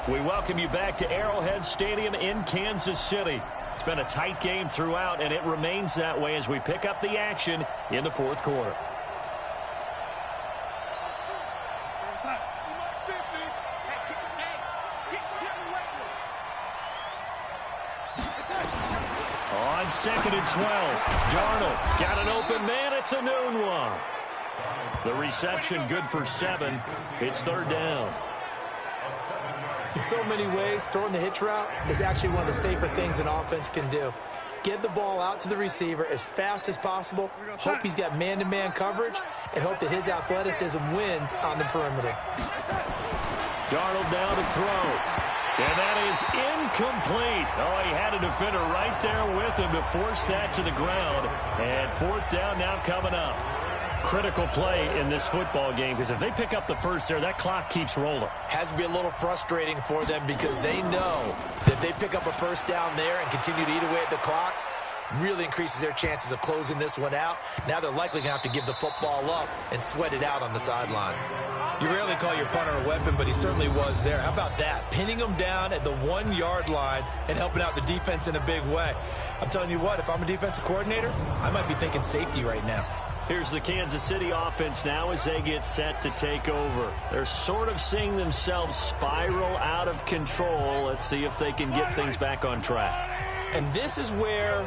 We welcome you back to Arrowhead Stadium in Kansas City. It's been a tight game throughout, and it remains that way as we pick up the action in the fourth quarter. On 2nd and 12, Darnold got an open man. It's a noon one. The reception good for 7. It's 3rd down. In so many ways, throwing the hitch route is actually one of the safer things an offense can do. Get the ball out to the receiver as fast as possible, hope he's got man-to-man coverage, and hope that his athleticism wins on the perimeter. Darnold down to throw. And that is incomplete. Oh, he had a defender right there with him to force that to the ground. And 4th down now coming up. Critical play in this football game, because if they pick up the first there, that clock keeps rolling. Has to be a little frustrating for them because they know that they pick up a first down there and continue to eat away at the clock, really increases their chances of closing this one out. Now they're likely going to have to give the football up and sweat it out on the sideline. You rarely call your punter a weapon, but he certainly was there. How about that? Pinning him down at the 1-yard line and helping out the defense in a big way. I'm telling you what, if I'm a defensive coordinator, I might be thinking safety right now. Here's the Kansas City offense now as they get set to take over. They're sort of seeing themselves spiral out of control. Let's see if they can get things back on track. And this is where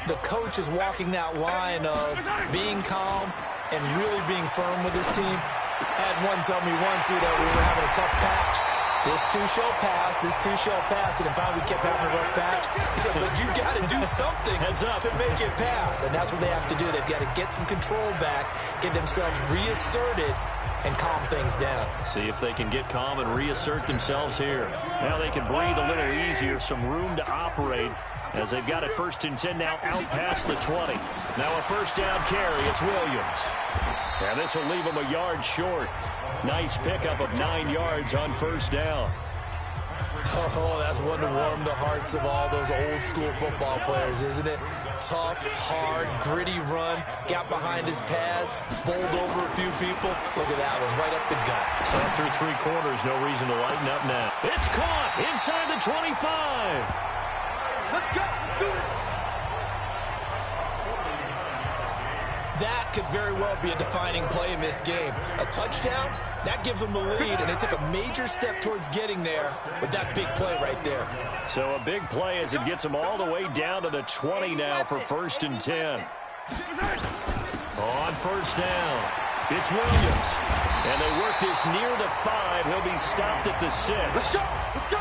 the coach is walking that line of being calm and really being firm with his team. I had one tell me once, we were having a tough patch. This too shall pass, this too shall pass. And finally we kept having a rough patch. He said, but you got to do something to make it pass. And that's what they have to do. They've got to get some control back, get themselves reasserted, and calm things down. See if they can get calm and reassert themselves here. Now they can breathe a little easier, some room to operate as they've got it 1st and 10 now out past the 20. Now a first down carry. It's Williams. And this will leave him a yard short. Nice pickup of 9 yards on 1st down. Oh, that's one to warm the hearts of all those old-school football players, isn't it? Tough, hard, gritty run, got behind his pads, bowled over a few people. Look at that one, right up the gut. So through 3 quarters, no reason to lighten up now. It's caught inside the 25. Let's go. Let's do it. That could very well be a defining play in this game. A touchdown, that gives them the lead, and they took a major step towards getting there with that big play right there. So a big play as it gets them all the way down to the 20 now for 1st and 10. On 1st down, it's Williams. And they work this near the 5. He'll be stopped at the 6.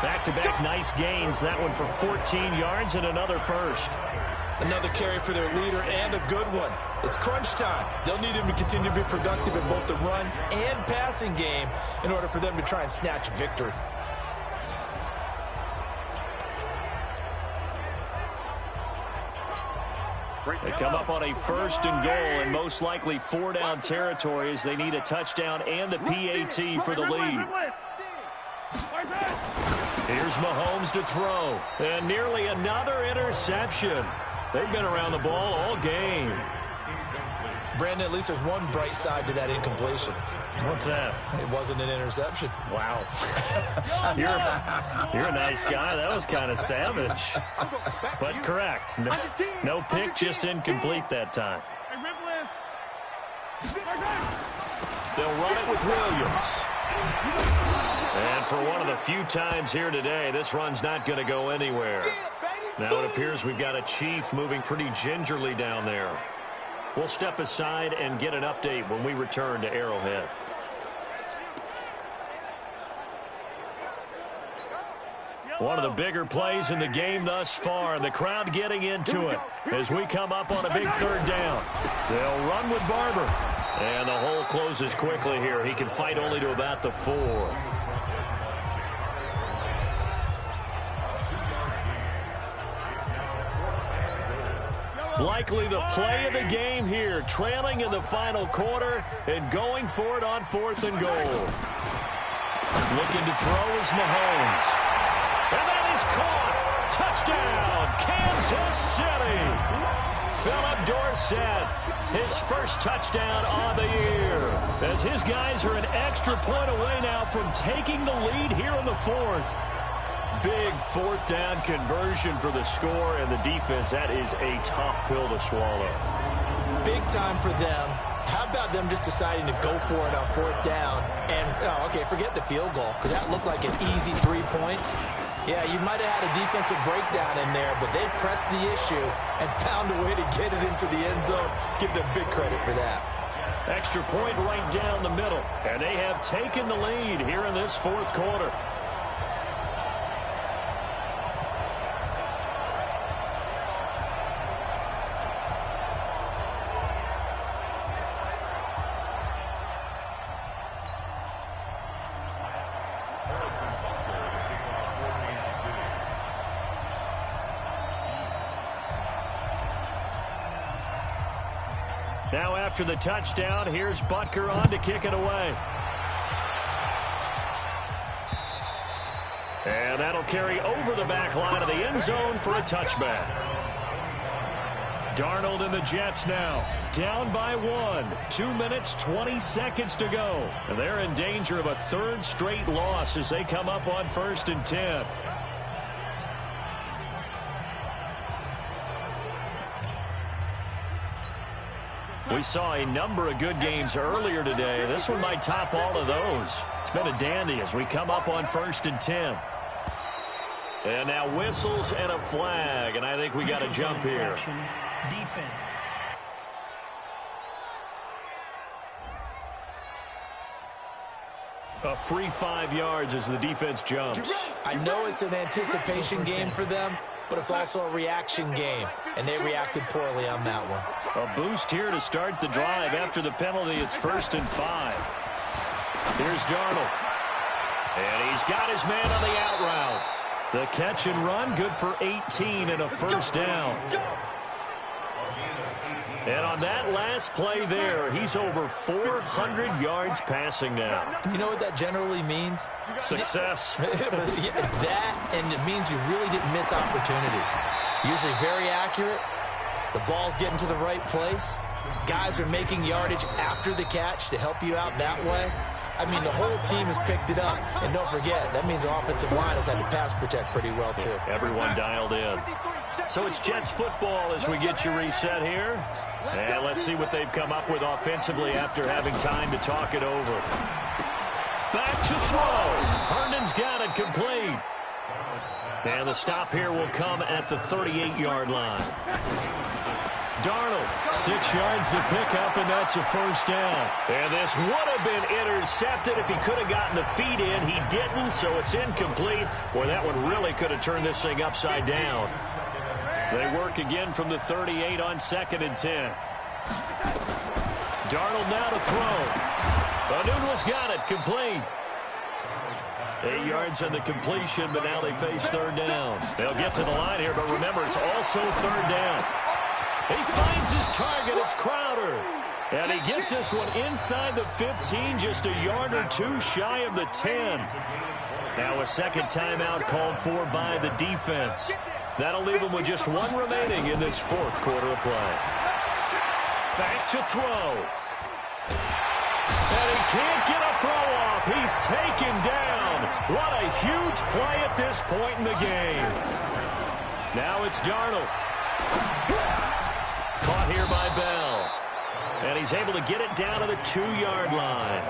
Back-to-back nice gains. That one for 14 yards and another first. Another carry for their leader and a good one. It's crunch time. They'll need him to continue to be productive in both the run and passing game in order for them to try and snatch a victory. They come up on a 1st and goal and most likely 4-down territory as they need a touchdown and the PAT for the lead. Here's Mahomes to throw. And nearly another interception. They've been around the ball all game. Brandon, at least there's one bright side to that incompletion. What's that? It wasn't an interception. Wow. You're a nice guy. That was kind of savage. But correct. No pick, just incomplete that time. They'll run it with Williams. And for one of the few times here today, this run's not going to go anywhere. Now it appears we've got a Chief moving pretty gingerly down there. We'll step aside and get an update when we return to Arrowhead. One of the bigger plays in the game thus far. The crowd getting into it as we come up on a big 3rd down. They'll run with Barber. And the hole closes quickly here. He can fight only to about the 4. Likely the play of the game here, trailing in the final quarter and going for it on 4th and goal. Looking to throw is Mahomes. And that is caught. Touchdown, Kansas City. Philip Dorsett, his first touchdown on the year, as his guys are an extra point away now from taking the lead here in the fourth. Big fourth down conversion for the score, and the defense, that is a tough pill to swallow. Big time for them. How about them just deciding to go for it on fourth down? And, okay, forget the field goal, because that looked like an easy 3 points. Yeah, you might have had a defensive breakdown in there, but they pressed the issue and found a way to get it into the end zone. Give them big credit for that. Extra point right down the middle, and they have taken the lead here in this fourth quarter. Now after the touchdown, here's Butker on to kick it away. And that'll carry over the back line of the end zone for a touchback. Darnold and the Jets now down by 1. 2 minutes, 20 seconds to go. And they're in danger of a third straight loss as they come up on 1st and 10. We saw a number of good games earlier today. This one might top all of those. It's been a dandy as we come up on 1st and 10. And now whistles and a flag, and I think we got a jump here. Defense. A free 5 yards as the defense jumps. I know it's an anticipation game for them, but it's also a reaction game, and they reacted poorly on that one. A boost here to start the drive. After the penalty, it's 1st and 5. Here's Darnold. And he's got his man on the out route. The catch and run, good for 18 and a first down. And on that last play there, he's over 400 yards passing now. You know what that generally means? Success. That, and it means you really didn't miss opportunities. Usually very accurate. The ball's getting to the right place. Guys are making yardage after the catch to help you out that way. I mean, the whole team has picked it up. And don't forget, that means the offensive line has had to pass protect pretty well, too. Everyone dialed in. So it's Jets football as we get you reset here. And let's see what they've come up with offensively after having time to talk it over. Back to throw. Herndon's got it complete. And the stop here will come at the 38-yard line. Darnold, 6 yards the pickup, and that's a first down. And this would have been intercepted if he could have gotten the feet in. He didn't, so it's incomplete. Boy, that one really could have turned this thing upside down. They work again from the 38 on 2nd and 10. Darnold now to throw. O'Neill's got it, complete. 8 yards on the completion, but now they face 3rd down. They'll get to the line here, but remember, it's also 3rd down. He finds his target. It's Crowder. And he gets this one inside the 15, just a yard or two shy of the 10. Now a second timeout called for by the defense. That'll leave him with just 1 remaining in this 4th quarter of play. Back to throw. And he can't get a throw off. He's taken down. What a huge play at this point in the game. Now it's Darnold. Caught here by Bell. And he's able to get it down to the 2-yard line.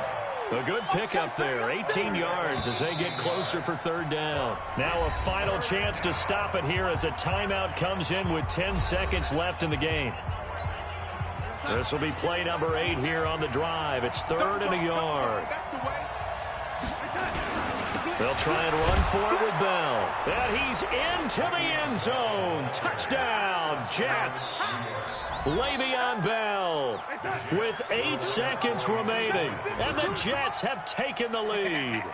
A good pickup there, 18 yards as they get closer for 3rd down. Now a final chance to stop it here as a timeout comes in with 10 seconds left in the game. This will be play number 8 here on the drive. It's 3rd and a yard. They'll try and run for it with Bell. And he's into the end zone. Touchdown, Jets. Le'Veon Bell with 8 seconds remaining. And the Jets have taken the lead.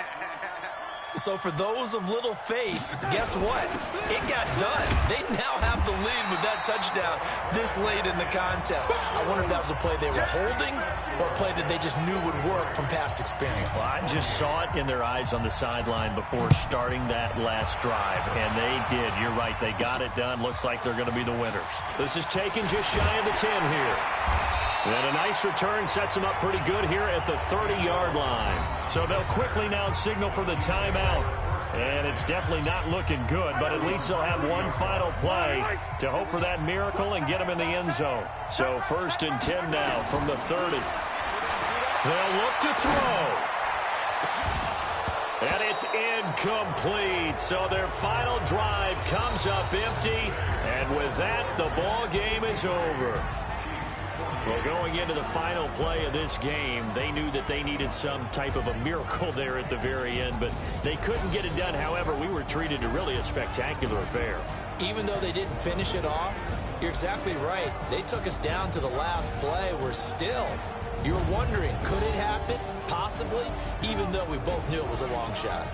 So for those of little faith, guess what? It got done. They now have the lead with that touchdown this late in the contest. I wonder if that was a play they were holding or a play that they just knew would work from past experience. Well, I just saw it in their eyes on the sideline before starting that last drive, and they did. You're right. They got it done. Looks like they're going to be the winners. This is taken just shy of the 10 here. And a nice return sets them up pretty good here at the 30-yard line. So they'll quickly now signal for the timeout. And it's definitely not looking good, but at least they'll have one final play to hope for that miracle and get them in the end zone. So 1st and 10 now from the 30. They'll look to throw. And it's incomplete. So their final drive comes up empty. And with that, the ball game is over. Well, going into the final play of this game, they knew that they needed some type of a miracle there at the very end, but they couldn't get it done. However, we were treated to really a spectacular affair. Even though they didn't finish it off, you're exactly right. They took us down to the last play. You're wondering, could it happen? Possibly, even though we both knew it was a long shot.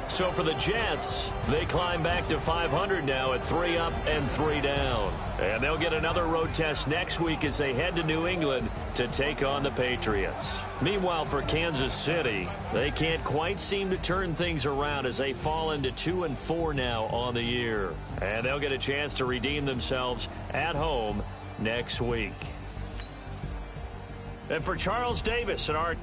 So for the Jets, they climb back to 500 now at 3 up and 3 down. And they'll get another road test next week as they head to New England to take on the Patriots. Meanwhile, for Kansas City, they can't quite seem to turn things around as they fall into 2-4 now on the year. And they'll get a chance to redeem themselves at home next week. And for Charles Davis and our